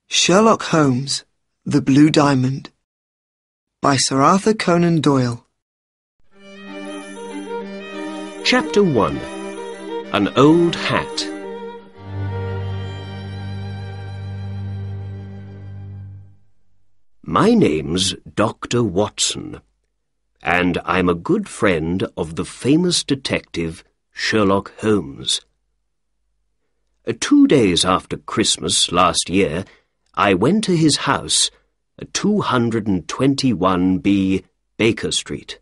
Sherlock Holmes, The Blue Diamond by Sir Arthur Conan Doyle. Chapter 1. An Old Hat. My name's Dr. Watson, and I'm a good friend of the famous detective Sherlock Holmes. 2 days after Christmas last year, I went to his house at 221B Baker Street.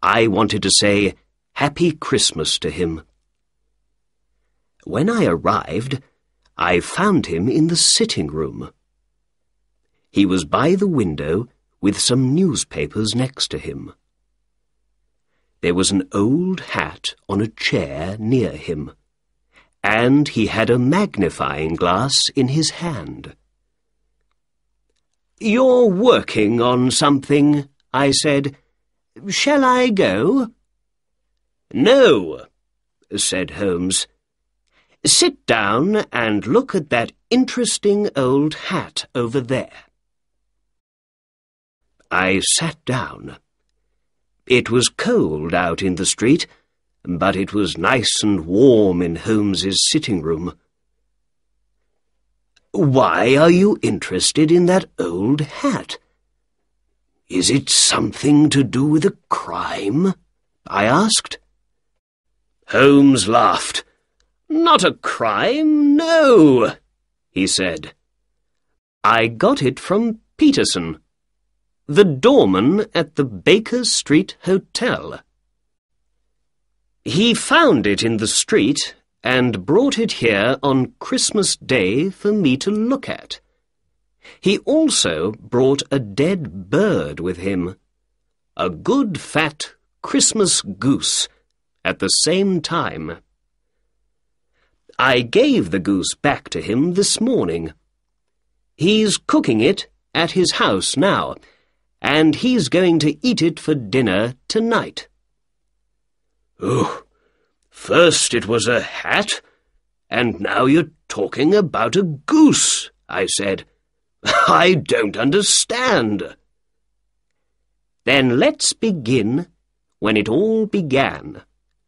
I wanted to say Happy Christmas to him. When I arrived, I found him in the sitting room. He was by the window with some newspapers next to him. There was an old hat on a chair near him, and he had a magnifying glass in his hand. "You're working on something," I said. "Shall I go?" "No," said Holmes. "Sit down and look at that interesting old hat over there." I sat down. It was cold out in the street, but it was nice and warm in Holmes's sitting room. "Why are you interested in that old hat? Is it something to do with a crime?" I asked. Holmes laughed. "Not a crime, no," he said. "I got it from Peterson, the doorman at the Baker Street Hotel. He found it in the street and brought it here on Christmas Day for me to look at. He also brought a dead bird with him, a good fat Christmas goose, at the same time. I gave the goose back to him this morning. He's cooking it at his house now, and he's going to eat it for dinner tonight." "Oh, first it was a hat, and now you're talking about a goose," I said. "I don't understand." "Then let's begin when it all began,"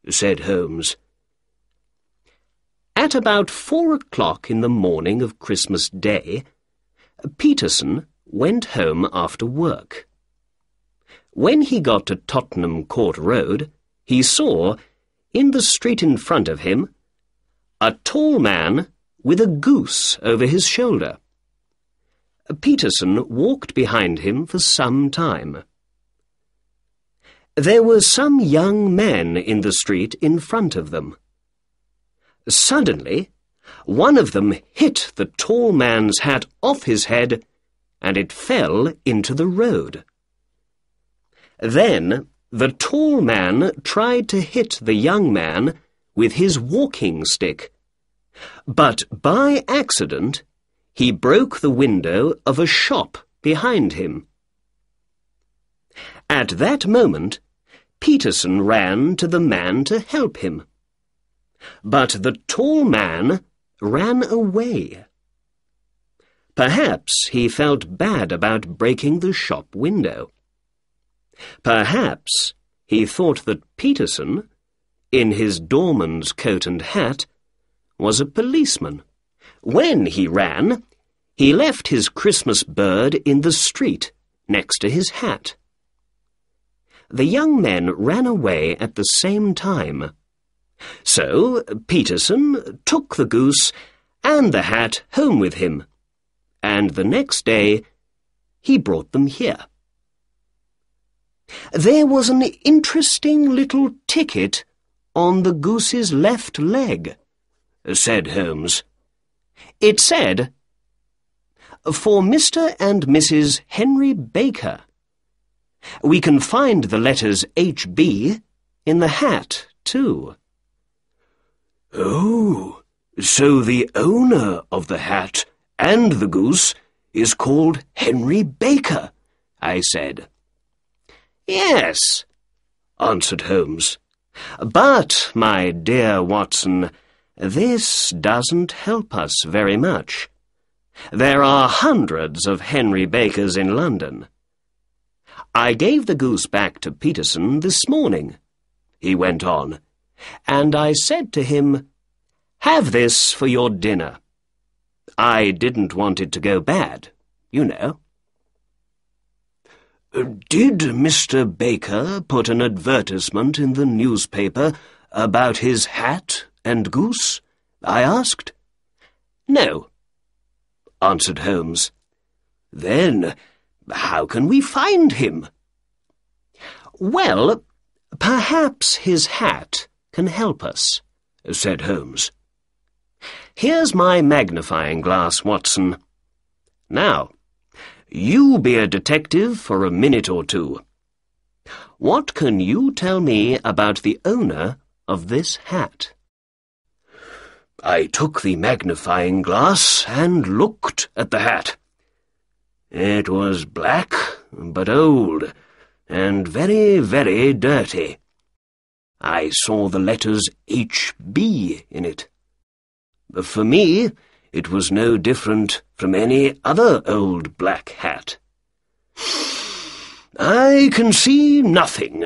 said Holmes. At about 4 o'clock in the morning of Christmas Day, Peterson went home after work. When he got to Tottenham Court Road, he saw, in the street in front of him, a tall man with a goose over his shoulder. Peterson walked behind him for some time. There were some young men in the street in front of them. Suddenly, one of them hit the tall man's hat off his head, and it fell into the road. Then the tall man tried to hit the young man with his walking stick, but by accident he broke the window of a shop behind him. At that moment, Peterson ran to the man to help him, but the tall man ran away. Perhaps he felt bad about breaking the shop window. Perhaps he thought that Peterson, in his doorman's coat and hat, was a policeman. When he ran, he left his Christmas bird in the street next to his hat. The young men ran away at the same time. So Peterson took the goose and the hat home with him, and the next day he brought them here. There was an interesting little ticket on the goose's left leg, said Holmes. It said, "For Mr. and Mrs. Henry Baker." We can find the letters H.B. in the hat, too. "Oh, so the owner of the hat and the goose is called Henry Baker," I said. "Yes," answered Holmes. "But, my dear Watson, this doesn't help us very much. There are hundreds of Henry Bakers in London. I gave the goose back to Peterson this morning," he went on, "and I said to him, 'Have this for your dinner.' I didn't want it to go bad, you know." "Did Mr. Baker put an advertisement in the newspaper about his hat and goose?" I asked. "No," answered Holmes. "Then how can we find him?" "Well, perhaps his hat can help us," said Holmes. "Here's my magnifying glass, Watson. Now, you be a detective for a minute or two. What can you tell me about the owner of this hat?" I took the magnifying glass and looked at the hat. It was black, but old, and very, very dirty. I saw the letters H.B. in it. For me, it was no different from any other old black hat. "I can see nothing,"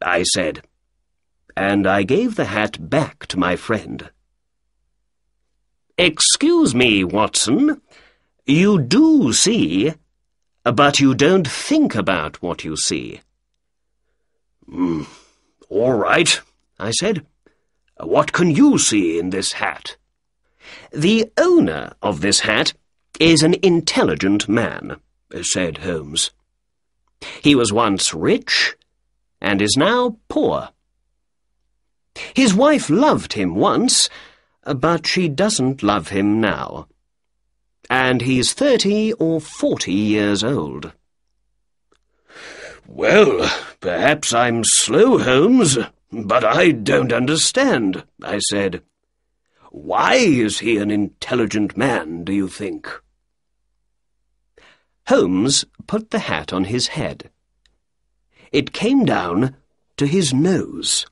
I said, and I gave the hat back to my friend. "Excuse me, Watson, you do see, but you don't think about what you see." "All right," I said. "What can you see in this hat?" "The owner of this hat is an intelligent man," said Holmes. "He was once rich and is now poor. His wife loved him once, but she doesn't love him now. And he's 30 or 40 years old." "Well, perhaps I'm slow, Holmes, but I don't understand," I said. "Why is he an intelligent man, do you think?" Holmes put the hat on his head. It came down to his nose.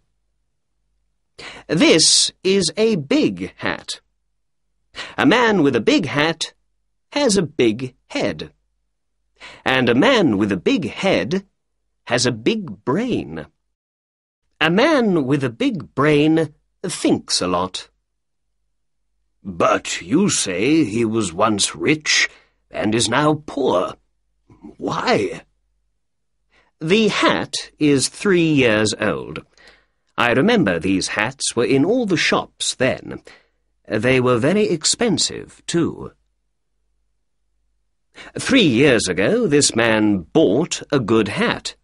"This is a big hat. A man with a big hat has a big head. And a man with a big head has a big brain. A man with a big brain thinks a lot." "But you say he was once rich and is now poor. Why?" "The hat is 3 years old. I remember these hats were in all the shops then. They were very expensive, too. 3 years ago this man bought a good hat.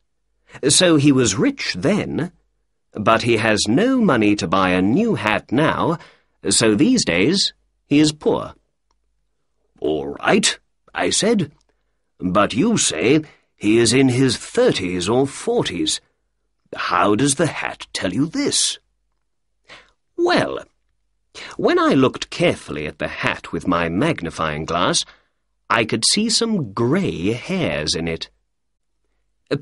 So he was rich then, but he has no money to buy a new hat now, so these days he is poor." "All right," I said, "but you say he is in his 30s or 40s. How does the hat tell you this?" "Well, when I looked carefully at the hat with my magnifying glass, I could see some grey hairs in it.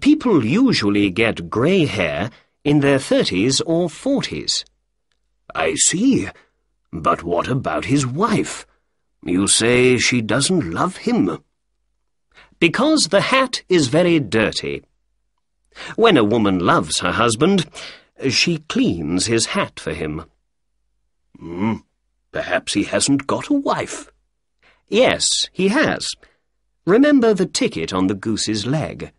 People usually get grey hair in their 30s or 40s. "I see. But what about his wife? You say she doesn't love him." "Because the hat is very dirty. When a woman loves her husband, she cleans his hat for him." Perhaps he hasn't got a wife." "Yes, he has. Remember the ticket on the goose's leg?"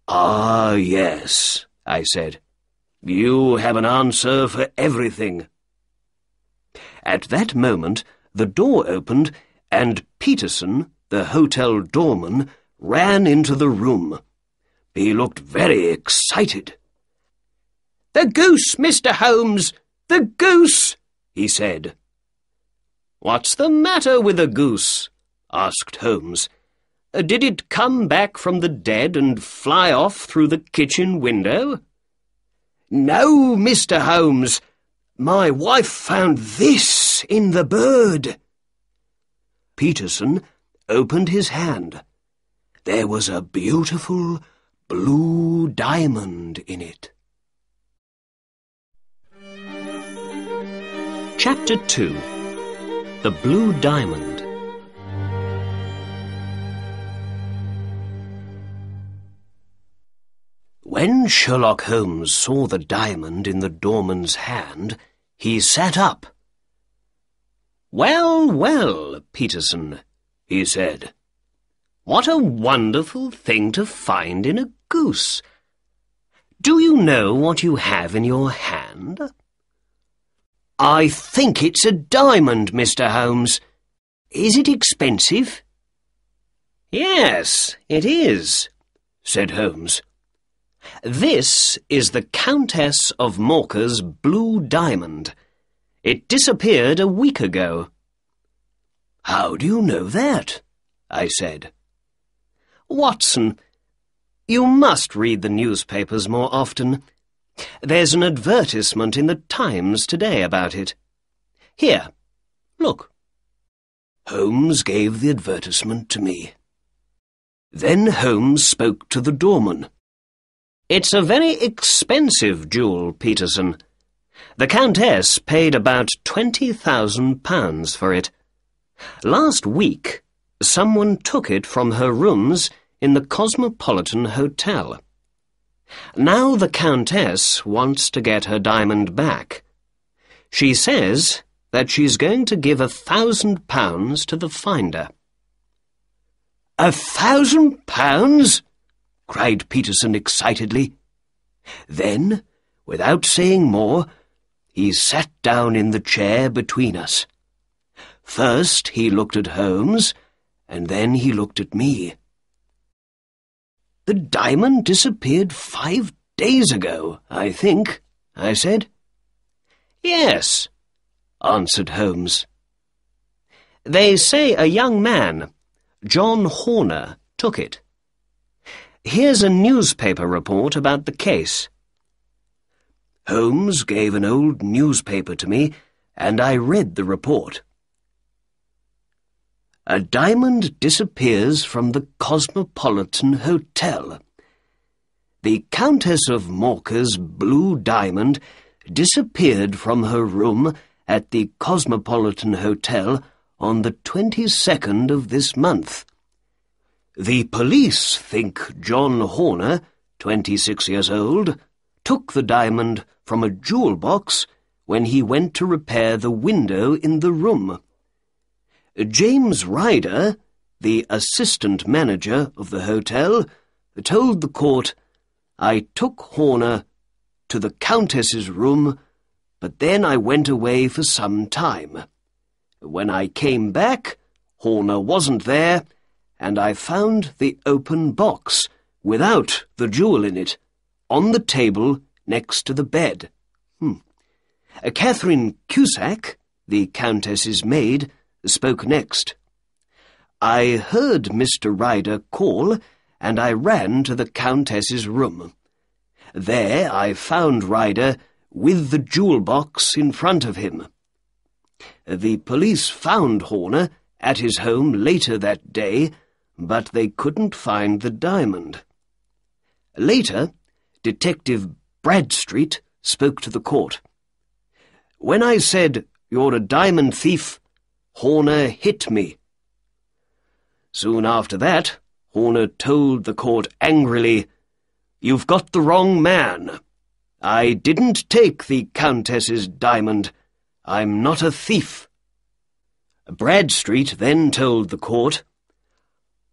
"Ah, yes," I said. "You have an answer for everything." At that moment, the door opened, and Peterson, the hotel doorman, ran into the room. He looked very excited. "The goose, Mr. Holmes! The goose!" he said. "What's the matter with the goose?" asked Holmes. "Did it come back from the dead and fly off through the kitchen window?" "No, Mr. Holmes. My wife found this in the bird." Peterson opened his hand. There was a beautiful blue diamond in it. Chapter 2. The Blue Diamond. When Sherlock Holmes saw the diamond in the doorman's hand, he sat up. "Well, well, Peterson," he said. "What a wonderful thing to find in a goose. Do you know what you have in your hand?" "I think it's a diamond, Mr. Holmes. Is it expensive?" "Yes, it is," said Holmes. "This is the Countess of Morcar's blue diamond. It disappeared a week ago." "How do you know that?" I said. "Watson, you must read the newspapers more often. There's an advertisement in the Times today about it. Here, look." Holmes gave the advertisement to me. Then Holmes spoke to the doorman. "It's a very expensive jewel, Peterson. The Countess paid about £20,000 for it. Last week, someone took it from her rooms in the Cosmopolitan Hotel. Now the Countess wants to get her diamond back. She says that she's going to give £1,000 to the finder." "£1,000?" cried Peterson excitedly. Then, without saying more, he sat down in the chair between us. First he looked at Holmes, and then he looked at me. "The diamond disappeared 5 days ago, I think," I said. "Yes," answered Holmes. "They say a young man, John Horner, took it. Here's a newspaper report about the case." Holmes gave an old newspaper to me, and I read the report. "A diamond disappears from the Cosmopolitan Hotel. The Countess of Morcar's blue diamond disappeared from her room at the Cosmopolitan Hotel on the 22nd of this month. The police think John Horner, 26 years old, took the diamond from a jewel box when he went to repair the window in the room. James Ryder, the assistant manager of the hotel, told the court, 'I took Horner to the Countess's room, but then I went away for some time. When I came back, Horner wasn't there, and I found the open box, without the jewel in it, on the table next to the bed.' Catherine Cusack, the Countess's maid, spoke next. 'I heard Mr. Ryder call, and I ran to the Countess's room. There I found Ryder with the jewel box in front of him. The police found Horner at his home later that day, but they couldn't find the diamond. Later, Detective Bradstreet spoke to the court. When I said, 'You're a diamond thief,' Horner hit me. Soon after that, Horner told the court angrily, 'You've got the wrong man. I didn't take the Countess's diamond. I'm not a thief.' Bradstreet then told the court,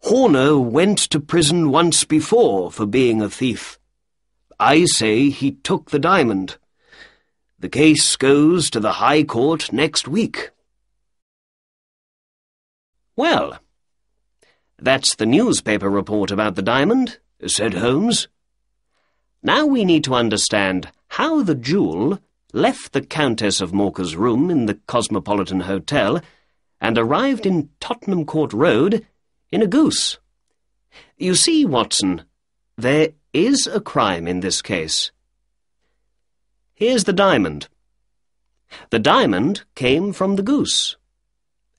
'Horner went to prison once before for being a thief. I say he took the diamond. The case goes to the High Court next week.'" "Well, that's the newspaper report about the diamond," said Holmes. "Now we need to understand how the jewel left the Countess of Morcar's room in the Cosmopolitan Hotel and arrived in Tottenham Court Road in a goose. You see, Watson, there is a crime in this case. Here's the diamond. The diamond came from the goose,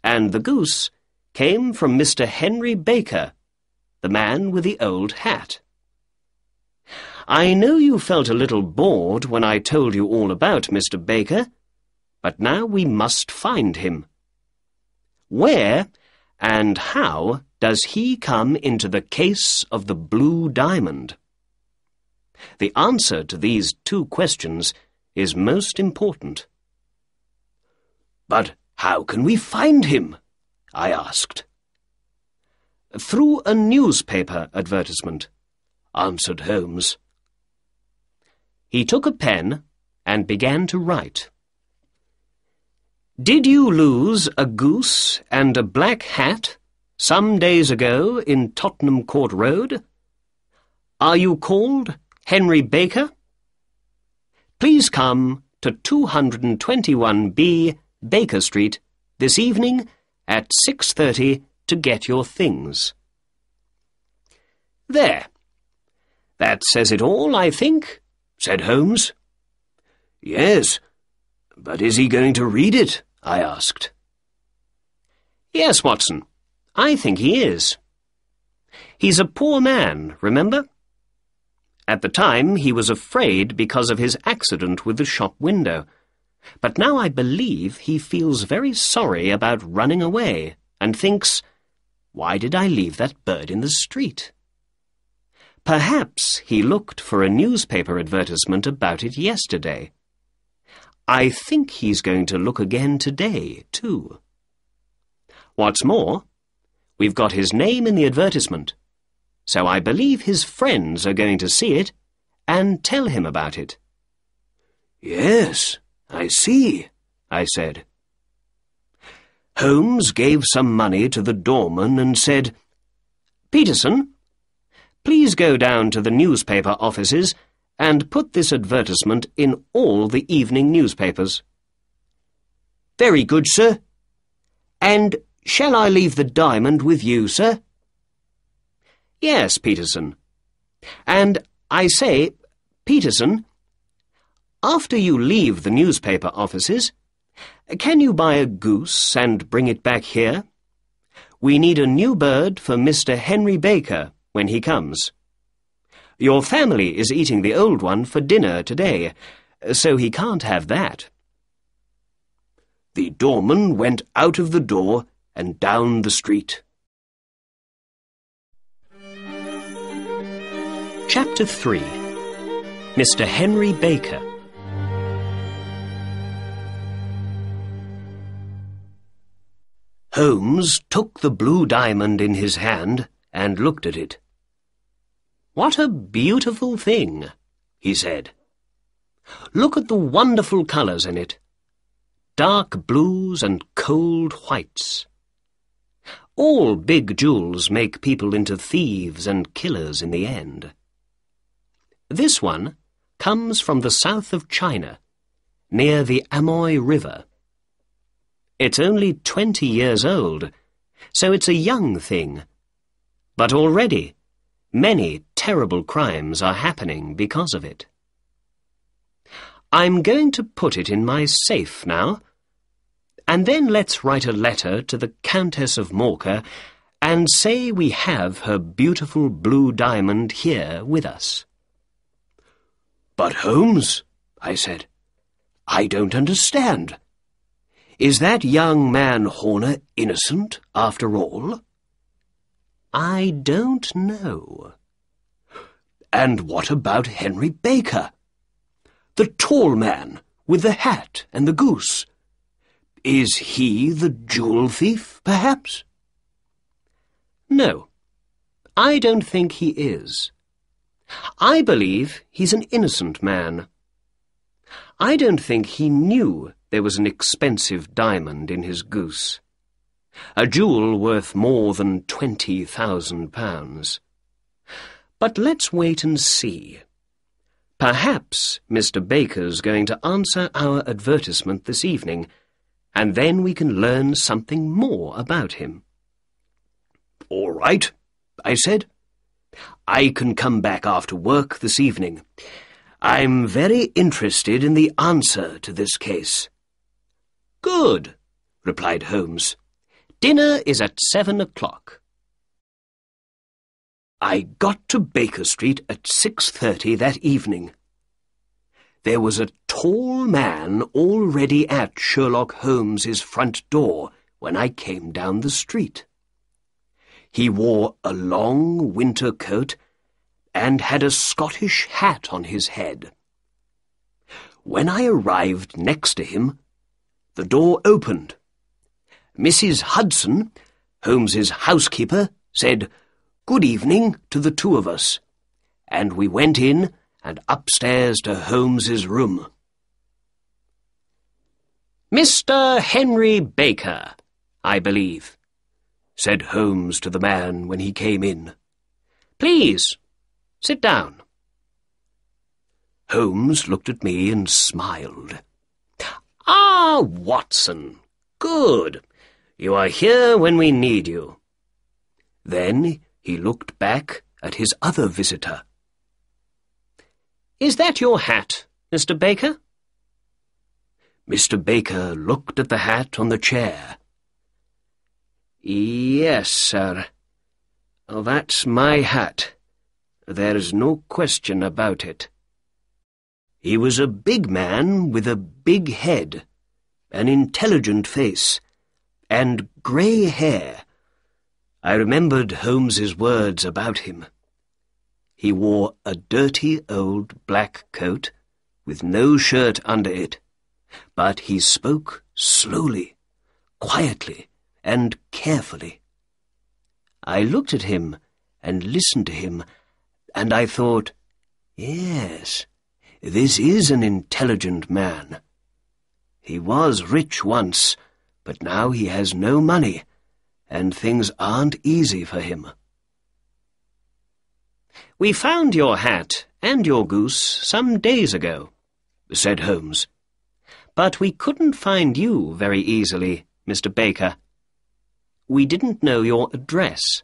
and the goose came from Mr. Henry Baker, the man with the old hat. I know you felt a little bored when I told you all about Mr. Baker, but now we must find him. Where and how does he come into the case of the blue diamond? The answer to these two questions is most important. "But how can we find him?" I asked. "Through a newspaper advertisement," answered Holmes. He took a pen and began to write. "Did you lose a goose and a black hat some days ago in Tottenham Court Road? Are you called Henry Baker? Please come to 221B Baker Street this evening at 6:30 to get your things." "There. That says it all, I think," said Holmes. "Yes, but is he going to read it?" I asked. "Yes, Watson, I think he is. He's a poor man, remember? At the time he was afraid because of his accident with the shop window, but now I believe he feels very sorry about running away and thinks, 'Why did I leave that bird in the street?' Perhaps he looked for a newspaper advertisement about it yesterday. I think he's going to look again today, too. What's more, we've got his name in the advertisement, so I believe his friends are going to see it and tell him about it." "Yes, I see," I said. Holmes gave some money to the doorman and said, "Peterson, please go down to the newspaper offices and put this advertisement in all the evening newspapers." "Very good, sir. And shall I leave the diamond with you, sir?" "Yes, Peterson. And I say, Peterson, after you leave the newspaper offices, can you buy a goose and bring it back here? We need a new bird for Mr. Henry Baker when he comes. Your family is eating the old one for dinner today, so he can't have that." The doorman went out of the door and down the street. Chapter 3. Mr. Henry Baker. Holmes took the blue diamond in his hand and looked at it. "What a beautiful thing," he said. "Look at the wonderful colours in it. Dark blues and cold whites. All big jewels make people into thieves and killers in the end. This one comes from the south of China, near the Amoy River. It's only 20 years old, so it's a young thing. But already many terrible crimes are happening because of it. I'm going to put it in my safe now, and then let's write a letter to the Countess of Morcar and say we have her beautiful blue diamond here with us." "But Holmes," I said, "I don't understand. Is that young man Horner innocent after all?" "I don't know." "And what about Henry Baker? The tall man with the hat and the goose? Is he the jewel thief, perhaps?" "No, I don't think he is. I believe he's an innocent man. I don't think he knew there was an expensive diamond in his goose. A jewel worth more than £20,000. But let's wait and see. Perhaps Mr. Baker's going to answer our advertisement this evening, and then we can learn something more about him." "All right," I said. "I can come back after work this evening. I'm very interested in the answer to this case." "Good," replied Holmes. "Dinner is at 7 o'clock. I got to Baker Street at 6:30 that evening. There was a tall man already at Sherlock Holmes's front door when I came down the street. He wore a long winter coat and had a Scottish hat on his head. When I arrived next to him, the door opened. Mrs. Hudson, Holmes's housekeeper, said, "Good evening" to the two of us, and we went in and upstairs to Holmes's room. "Mr. Henry Baker, I believe," said Holmes to the man when he came in. "Please, sit down." Holmes looked at me and smiled. "Ah, Watson, good. You are here when we need you." Then he looked back at his other visitor. "Is that your hat, Mr. Baker?" Mr. Baker looked at the hat on the chair. "Yes, sir. That's my hat. There's no question about it." He was a big man with a big head, an intelligent face, and grey hair. I remembered Holmes's words about him. He wore a dirty old black coat, with no shirt under it, but he spoke slowly, quietly, and carefully. I looked at him and listened to him, and I thought, yes, this is an intelligent man. He was rich once, but now he has no money, and things aren't easy for him. "We found your hat and your goose some days ago," said Holmes. "But we couldn't find you very easily, Mr. Baker. We didn't know your address.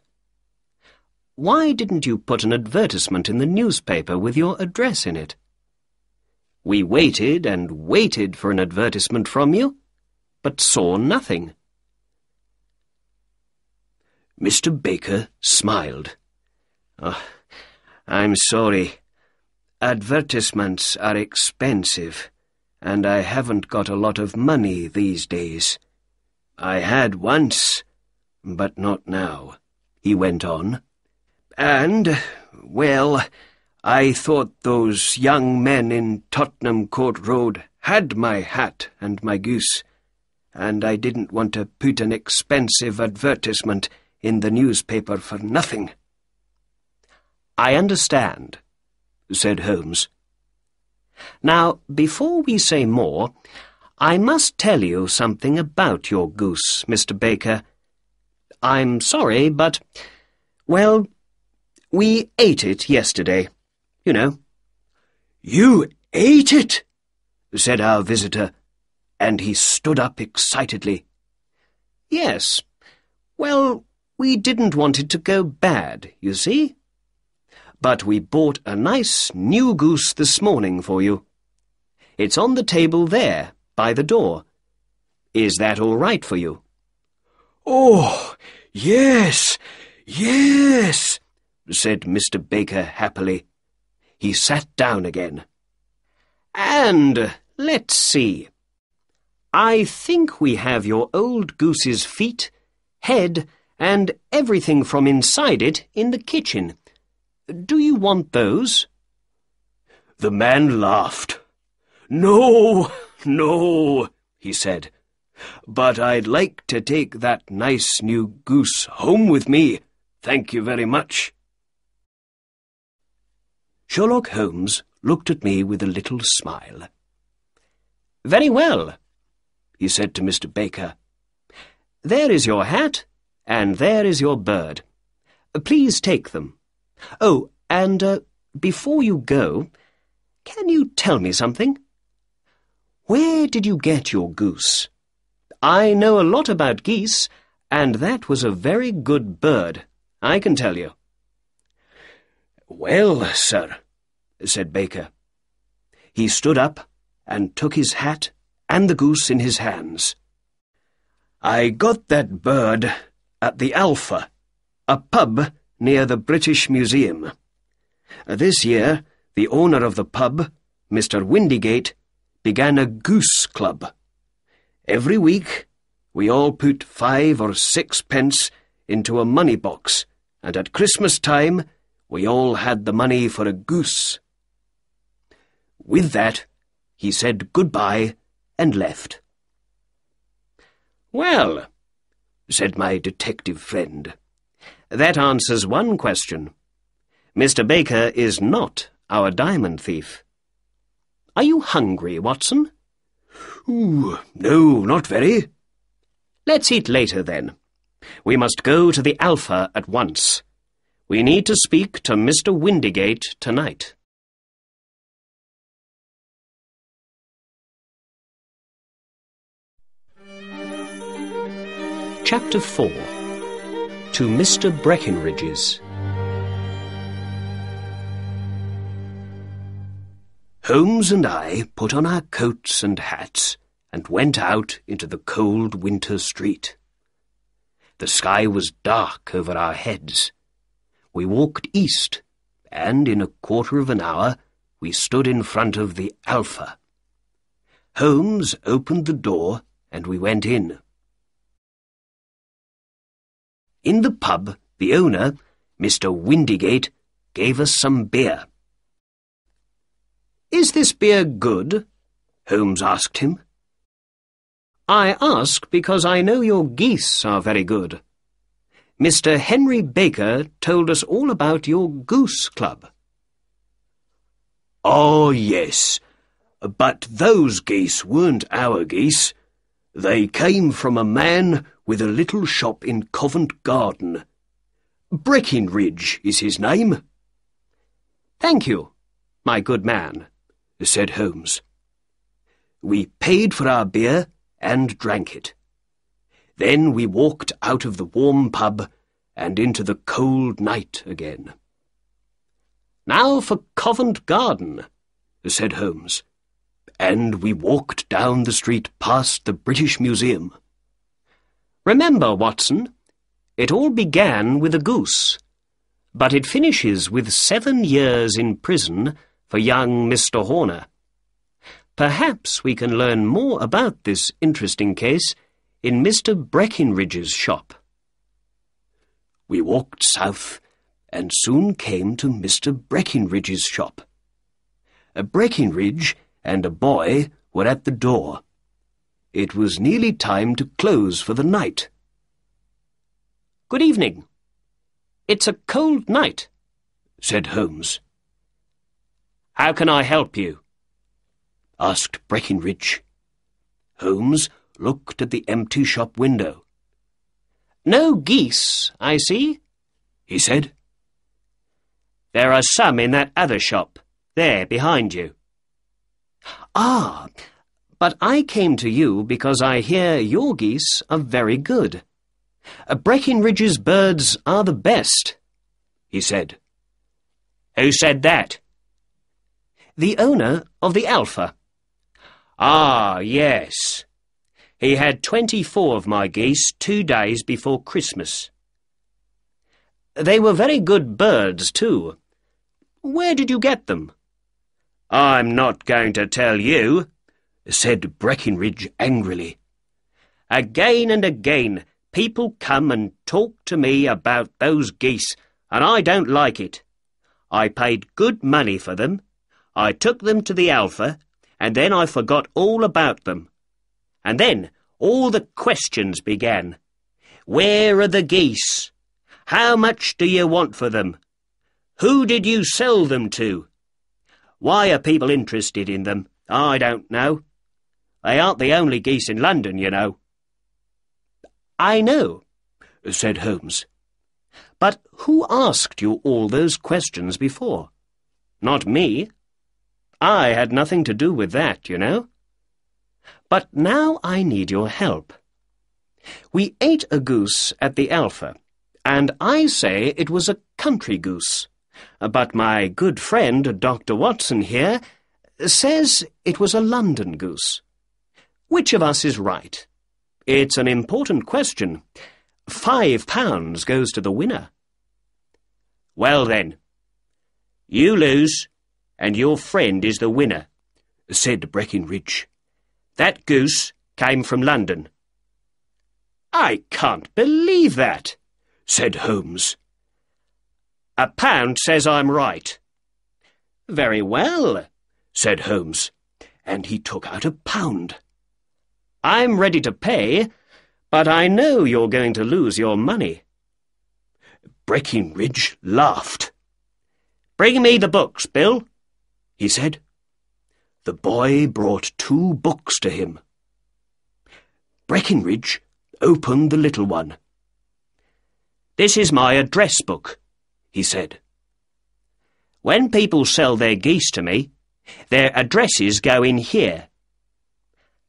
Why didn't you put an advertisement in the newspaper with your address in it? We waited and waited for an advertisement from you, but saw nothing." Mr. Baker smiled. "Oh, I'm sorry. Advertisements are expensive, and I haven't got a lot of money these days. I had once, but not now," he went on. "And, well, I thought those young men in Tottenham Court Road had my hat and my goose, and I didn't want to put an expensive advertisement in the newspaper for nothing." "I understand," said Holmes. "Now, before we say more, I must tell you something about your goose, Mr. Baker. I'm sorry, but, well, we ate it yesterday, you know." "You ate it?" said our visitor, and he stood up excitedly. "Yes. Well, we didn't want it to go bad, you see. But we bought a nice new goose this morning for you. It's on the table there, by the door. Is that all right for you?" "Oh, yes, yes," said Mr. Baker happily. He sat down again. "And let's see. I think we have your old goose's feet, head, and everything from inside it in the kitchen. Do you want those?" The man laughed. "No, no," he said. "But I'd like to take that nice new goose home with me. Thank you very much." Sherlock Holmes looked at me with a little smile. "Very well," he said to Mr. Baker. "There is your hat, and there is your bird. Please take them. Oh, and before you go, can you tell me something? Where did you get your goose? I know a lot about geese, and that was a very good bird, I can tell you." "Well, sir," said Baker. He stood up and took his hat and the goose in his hands. "I got that bird at the Alpha, a pub near the British Museum. This year, the owner of the pub, Mr. Windygate, began a goose club. Every week, we all put 5 or 6 pence into a money box, and at Christmas time, we all had the money for a goose. With that, he said goodbye and left. "Well," said my detective friend, "that answers one question. Mr. Baker is not our diamond thief. Are you hungry, Watson?" "Ooh, no, not very." "Let's eat later, then. We must go to the Alpha at once. We need to speak to Mr. Windigate tonight." Chapter 4. To Mr. Breckenridge's. Holmes and I put on our coats and hats and went out into the cold winter street. The sky was dark over our heads. We walked east, and in a quarter of an hour we stood in front of the Alpha. Holmes opened the door and we went in. In the pub, the owner, Mr. Windigate, gave us some beer. "Is this beer good?" Holmes asked him. "I ask because I know your geese are very good. Mr. Henry Baker told us all about your goose club." "Oh, yes, but those geese weren't our geese. They came from a man with a little shop in Covent Garden. Breckenridge is his name." "Thank you, my good man," said Holmes. We paid for our beer and drank it. Then we walked out of the warm pub and into the cold night again. "Now for Covent Garden," said Holmes, and we walked down the street past the British Museum. "Remember, Watson, it all began with a goose, but it finishes with 7 years in prison for young Mr. Horner. Perhaps we can learn more about this interesting case in Mr. Breckenridge's shop." We walked south and soon came to Mr. Breckenridge's shop. A Breckenridge and a boy were at the door. It was nearly time to close for the night. "Good evening. It's a cold night," said Holmes. "How can I help you?" asked Breckenridge. Holmes looked at the empty shop window. "No geese, I see," he said. "There are some in that other shop, there behind you." "Ah, but I came to you because I hear your geese are very good. Breckenridge's birds are the best," he said. "Who said that?" "The owner of the Alpha." "Ah, yes. He had 24 of my geese 2 days before Christmas." "They were very good birds, too. Where did you get them?" "I'm not going to tell you," said Breckenridge angrily. "Again and again people come and talk to me about those geese, and I don't like it. I paid good money for them. I took them to the Alpha, and then I forgot all about them. And then all the questions began. Where are the geese? How much do you want for them? Who did you sell them to? Why are people interested in them? I don't know. They aren't the only geese in London, you know." "I know," said Holmes. "But who asked you all those questions before? Not me. I had nothing to do with that, you know. But now I need your help. We ate a goose at the Alpha, and I say it was a country goose. But my good friend, Dr. Watson here, says it was a London goose. Which of us is right? It's an important question. £5 goes to the winner." "Well then, you lose, and your friend is the winner," said Breckenridge. "That goose came from London." "I can't believe that," said Holmes. £1 says I'm right. Very well, said Holmes, and he took out £1. I'm ready to pay, but I know you're going to lose your money. Breckinridge laughed. Bring me the books, Bill, he said. The boy brought 2 books to him. Breckinridge opened the little one. This is my address book, he said. When people sell their geese to me, their addresses go in here.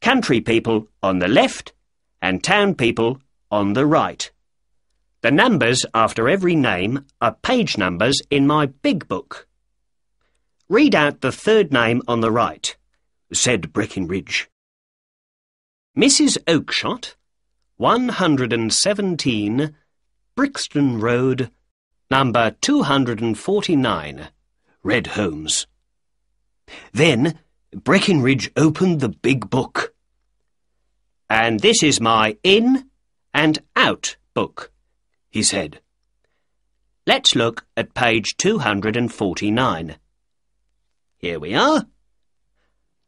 Country people on the left and town people on the right. The numbers after every name are page numbers in my big book. Read out the 3rd name on the right, said Breckinridge. Mrs. Oakshott, 117, Brixton Road, number 249, read Holmes. Then Breckinridge opened the big book. And this is my in and out book, he said. Let's look at page 249. Here we are.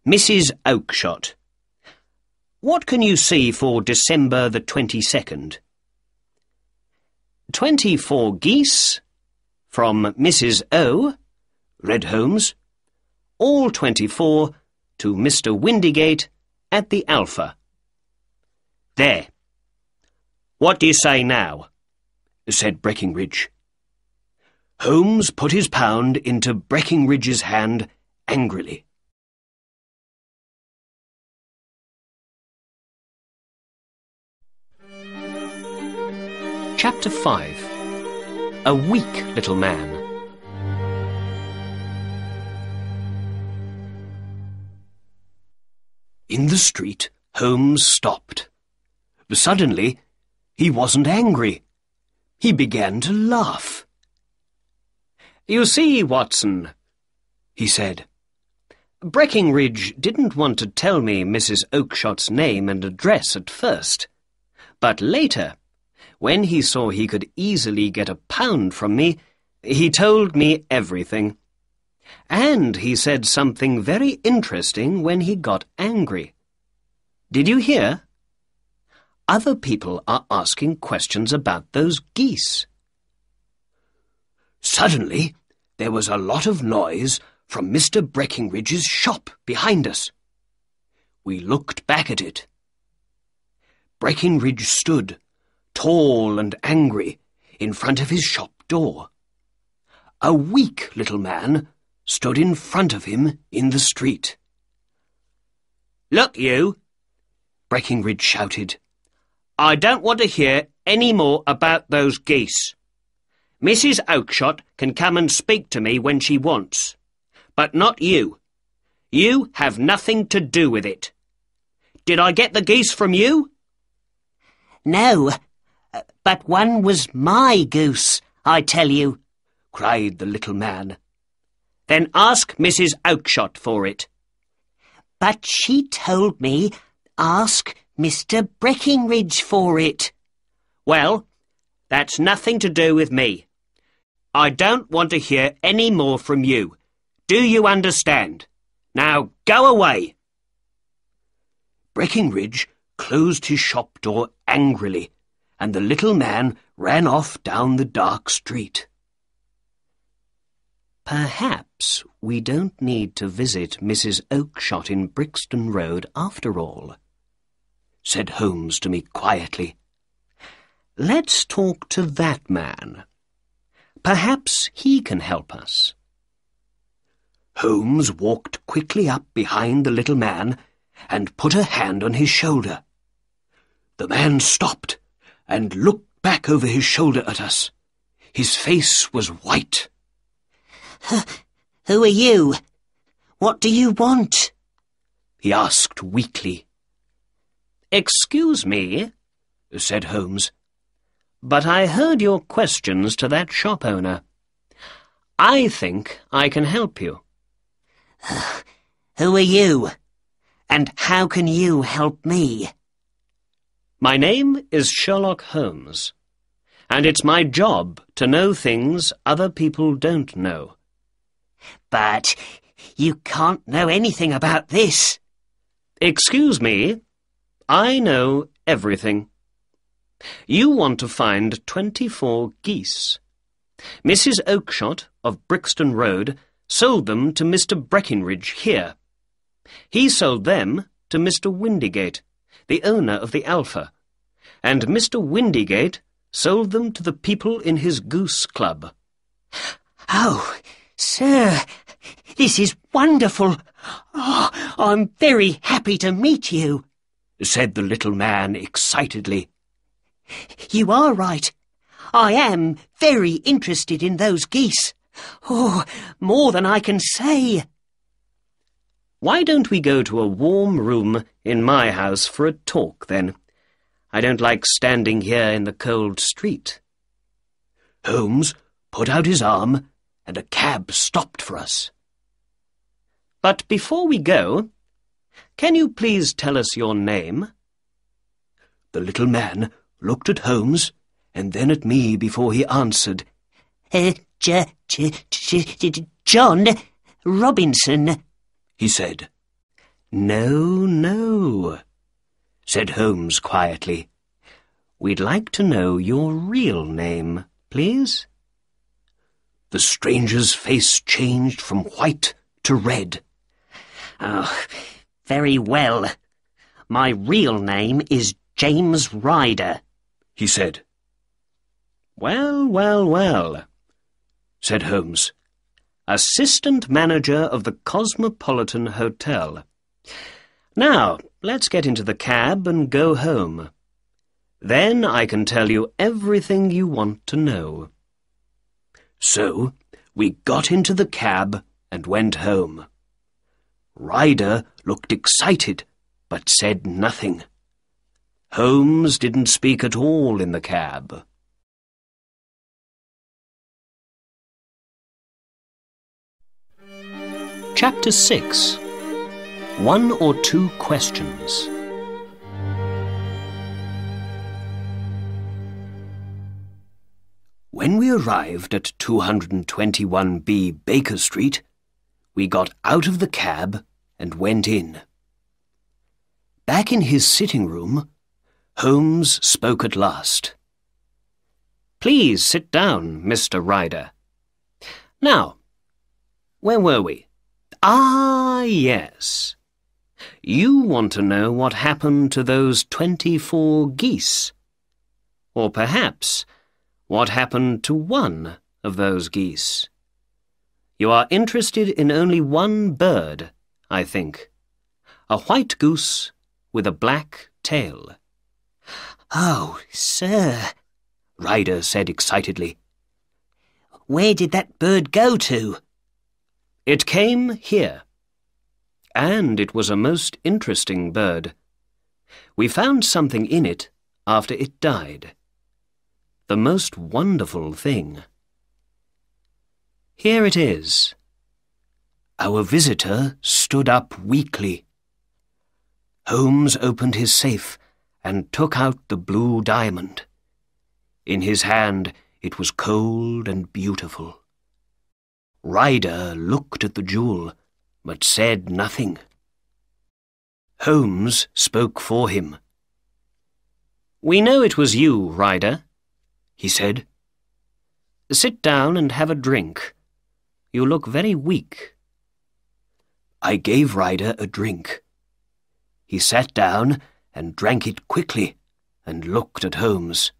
Mrs. Oakshott. What can you see for December the 22nd? 24 geese, from Mrs. O, read Holmes. All 24 to Mr. Windigate at the Alpha. There. What do you say now? Said Breckinridge. Holmes put his pound into Breckinridge's hand angrily. Chapter 5. A Weak Little Man. In the street, Holmes stopped. Suddenly, he wasn't angry. He began to laugh. You see, Watson, he said, Breckinridge didn't want to tell me Mrs. Oakshott's name and address at first, but later, when he saw he could easily get £1 from me, he told me everything. And he said something very interesting when he got angry. Did you hear? Other people are asking questions about those geese. Suddenly, there was a lot of noise from Mr. Breckinridge's shop behind us. We looked back at it. Breckinridge stood, tall and angry, in front of his shop door. A weak little man stood in front of him in the street. Look, you, Breckinridge shouted. I don't want to hear any more about those geese. Mrs. Oakshott can come and speak to me when she wants, but not you. You have nothing to do with it. Did I get the geese from you? No, but one was my goose, I tell you, cried the little man. Then ask Mrs. Oakshott for it. But she told me ask Mr. Breckinridge for it. Well, that's nothing to do with me. I don't want to hear any more from you. Do you understand? Now go away. Breckinridge closed his shop door angrily, and the little man ran off down the dark street. Perhaps we don't need to visit Mrs. Oakshott in Brixton Road after all, said Holmes to me quietly. Let's talk to that man. Perhaps he can help us. Holmes walked quickly up behind the little man and put a hand on his shoulder. The man stopped and looked back over his shoulder at us. His face was white. Who are you? What do you want? He asked weakly. Excuse me, said Holmes, but I heard your questions to that shop owner. I think I can help you. Who are you? And how can you help me? My name is Sherlock Holmes, and it's my job to to know things other people don't know. But you can't know anything about this. Excuse me, I know everything. You want to find 24 geese. Mrs. Oakshott of Brixton Road sold them to Mr. Breckinridge here. He sold them to Mr. Windygate, the owner of the Alpha, and Mr. Windygate sold them to the people in his goose club. Oh, sir, this is wonderful. Oh, I'm very happy to meet you, said the little man excitedly. You are right. I am very interested in those geese. Oh, more than I can say. Why don't we go to a warm room in my house for a talk, then? I don't like standing here in the cold street. Holmes put out his arm, and a cab stopped for us. But before we go, can you please tell us your name? The little man looked at Holmes and then at me before he answered. John Robinson, he said. No, said Holmes quietly. We'd like to know your real name, please. The stranger's face changed from white to red. Oh, very well. My real name is James Ryder, he said. Well, said Holmes. Assistant manager of the Cosmopolitan Hotel. Now, let's get into the cab and go home. Then I can tell you everything you want to know. So, we got into the cab and went home. Ryder looked excited, but said nothing. Holmes didn't speak at all in the cab. Chapter 6. 1 or 2 questions. When we arrived at 221B Baker Street, we got out of the cab and went in. Back in his sitting room, Holmes spoke at last. Please sit down, Mr. Ryder. Now, where were we? Ah, yes. You want to know what happened to those 24 geese. Or perhaps what happened to one of those geese. You are interested in only one bird, I think. A white goose with a black tail. Oh, sir, Ryder said excitedly. Where did that bird go to? It came here. And it was a most interesting bird. We found something in it after it died. The most wonderful thing. Here it is. Our visitor stood up weakly. Holmes opened his safe and took out the blue diamond. In his hand it was cold and beautiful. Ryder looked at the jewel, but said nothing. Holmes spoke for him. We know it was you, Ryder, he said. Sit down and have a drink. You look very weak. I gave Ryder a drink. He sat down and drank it quickly and looked at Holmes.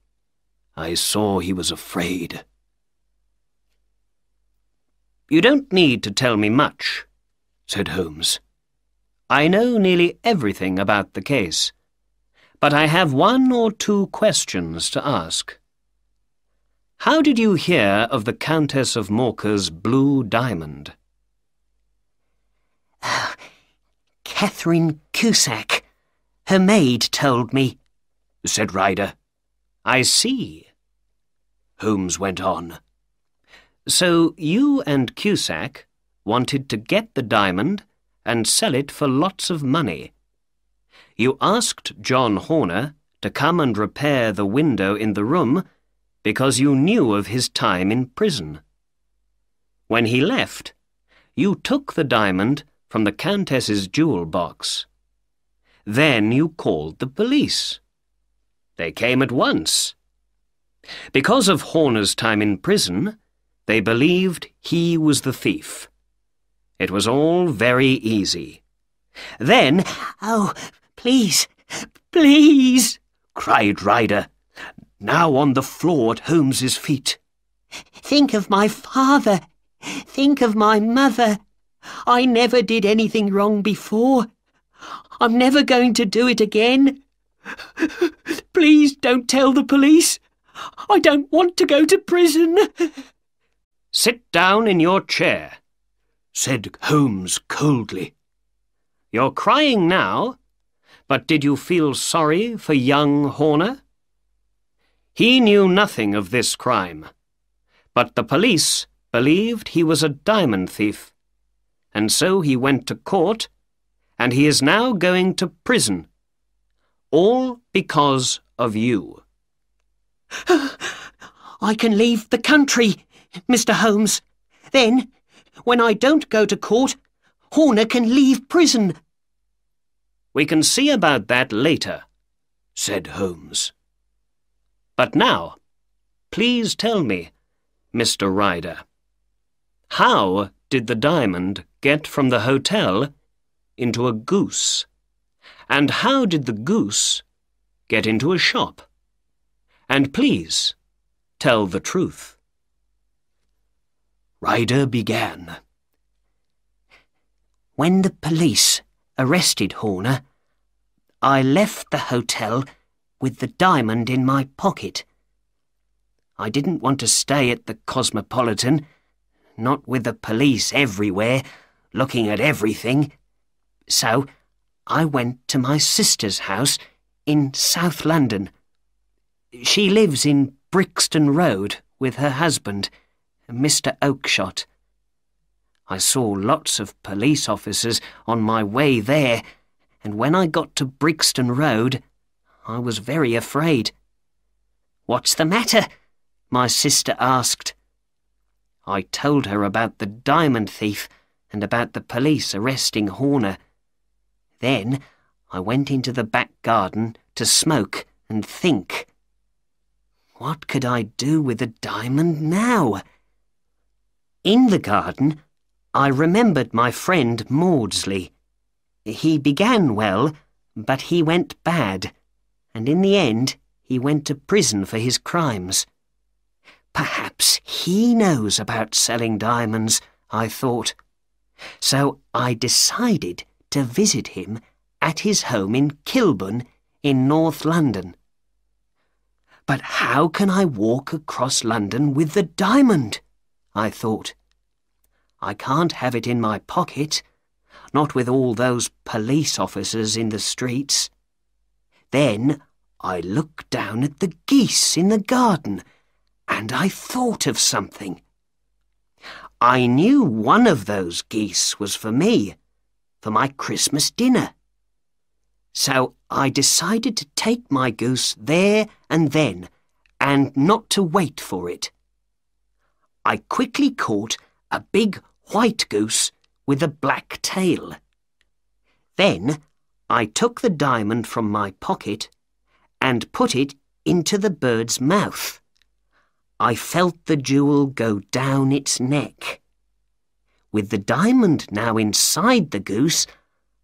I saw he was afraid. You don't need to tell me much, said Holmes. I know nearly everything about the case, but I have 1 or 2 questions to ask. How did you hear of the Countess of Morcar's blue diamond? Catherine Cusack, her maid, told me, said Ryder. I see. Holmes went on. So you and Cusack wanted to get the diamond and sell it for lots of money. You asked John Horner to come and repair the window in the room, because you knew of his time in prison. When he left, you took the diamond from the Countess's jewel box. Then you called the police. They came at once. Because of Horner's time in prison, they believed he was the thief. It was all very easy. Then, "Oh, please, please," cried Ryder, now on the floor at Holmes's feet. "think of my father. Think of my mother. I never did anything wrong before. I'm never going to do it again. Please don't tell the police. I don't want to go to prison." "Sit down in your chair," said Holmes coldly. "You're crying now, but did you feel sorry for young Horner? He knew nothing of this crime, but the police believed he was a diamond thief, and so he went to court, and he is now going to prison, all because of you." "I can leave the country, Mr. Holmes. Then, when I don't go to court, Horner can leave prison." "We can see about that later," said Holmes. "But now, please tell me, Mr. Ryder, how did the diamond get from the hotel into a goose? And how did the goose get into a shop? And please, tell the truth." Ryder began. "When the police arrested Horner, I left the hotel with the diamond in my pocket. I didn't want to stay at the Cosmopolitan, not with the police everywhere, looking at everything. So I went to my sister's house in South London. She lives in Brixton Road with her husband, Mr. Oakshott. I saw lots of police officers on my way there, and when I got to Brixton Road, I was very afraid. 'What's the matter?' my sister asked. I told her about the diamond thief and about the police arresting Horner. Then I went into the back garden to smoke and think. What could I do with the diamond now? In the garden, I remembered my friend Maudsley. He began well, but he went bad, and in the end he went to prison for his crimes. Perhaps he knows about selling diamonds, I thought. So I decided to visit him at his home in Kilburn in North London. But how can I walk across London with the diamond? I thought. I can't have it in my pocket, not with all those police officers in the streets. Then I looked down at the geese in the garden, and I thought of something. I knew one of those geese was for me, for my Christmas dinner. So I decided to take my goose there and then, and not to wait for it. I quickly caught a big white goose with a black tail. Then I took the diamond from my pocket and put it into the bird's mouth. I felt the jewel go down its neck. With the diamond now inside the goose,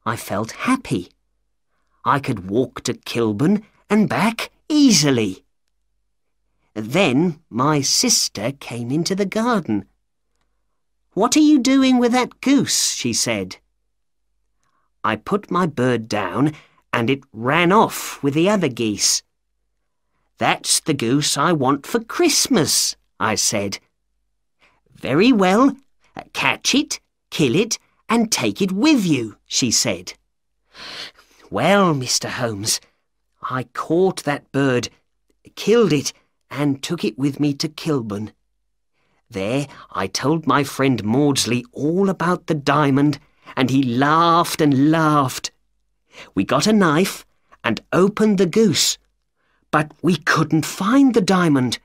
I felt happy. I could walk to Kilburn and back easily. Then my sister came into the garden. "What are you doing with that goose?" she said. I put my bird down and it ran off with the other geese. "That's the goose I want for Christmas," I said. "Very well, catch it, kill it, and take it with you," she said. Well, Mr. Holmes, I caught that bird, killed it, and took it with me to Kilburn. There I told my friend Maudsley all about the diamond, and he laughed and laughed. We got a knife and opened the goose, but we couldn't find the diamond.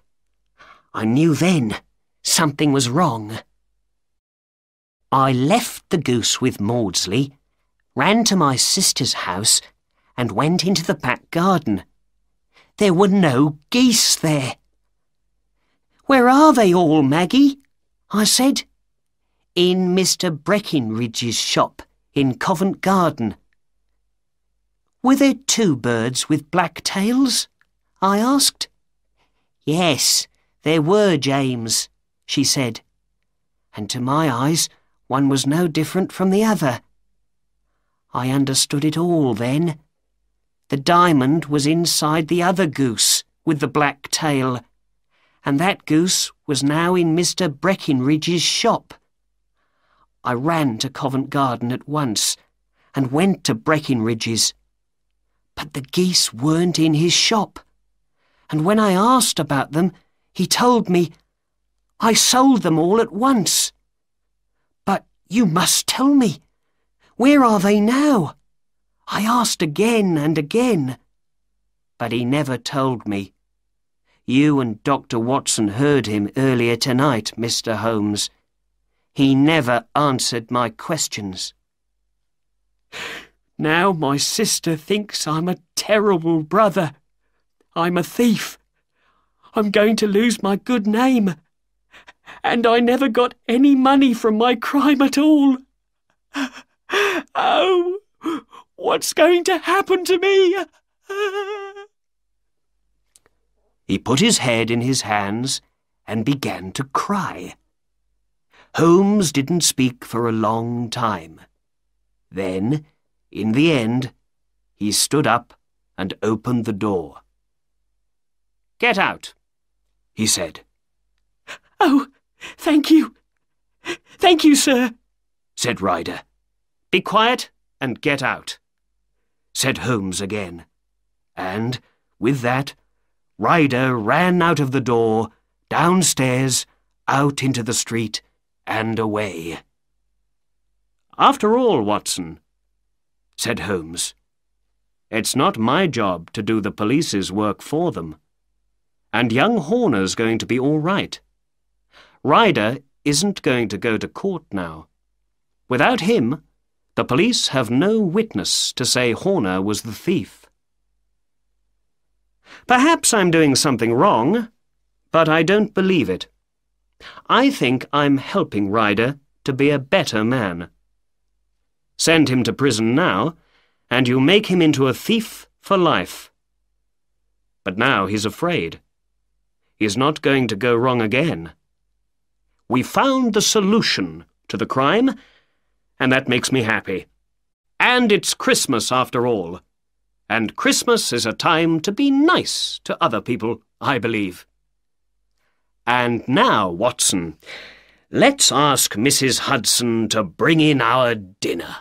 I knew then something was wrong. I left the goose with Maudsley, ran to my sister's house and went into the back garden. There were no geese there. "Where are they all, Maggie?" I said. "In Mr. Breckinridge's shop in Covent Garden." "Were there 2 birds with black tails?" I asked. "Yes, there were, James," she said, and to my eyes one was no different from the other. I understood it all then. The diamond was inside the other goose with the black tail, and that goose was now in Mr. Breckinridge's shop. I ran to Covent Garden at once and went to Breckinridge's. But the geese weren't in his shop, and when I asked about them, he told me, "I sold them all at once." "But you must tell me. Where are they now?" I asked again and again. But he never told me. You and Dr. Watson heard him earlier tonight, Mr. Holmes. He never answered my questions. Now my sister thinks I'm a terrible brother. I'm a thief. I'm going to lose my good name. And I never got any money from my crime at all. Oh, what's going to happen to me? He put his head in his hands and began to cry. Holmes didn't speak for a long time. Then, in the end, he stood up and opened the door. "Get out," he said. "Oh, thank you. Thank you, sir," said Ryder. "Be quiet and get out," said Holmes again. And, with that, Ryder ran out of the door, downstairs, out into the street, and away. "After all, Watson," said Holmes, "it's not my job to do the police's work for them. And young Horner's going to be all right. Ryder isn't going to go to court now. Without him, the police have no witness to say Horner was the thief. Perhaps I'm doing something wrong, but I don't believe it. I think I'm helping Ryder to be a better man. Send him to prison now, and you make him into a thief for life. But now he's afraid. He's not going to go wrong again. We found the solution to the crime, and that makes me happy. And it's Christmas after all. And Christmas is a time to be nice to other people, I believe. And now, Watson, let's ask Mrs. Hudson to bring in our dinner."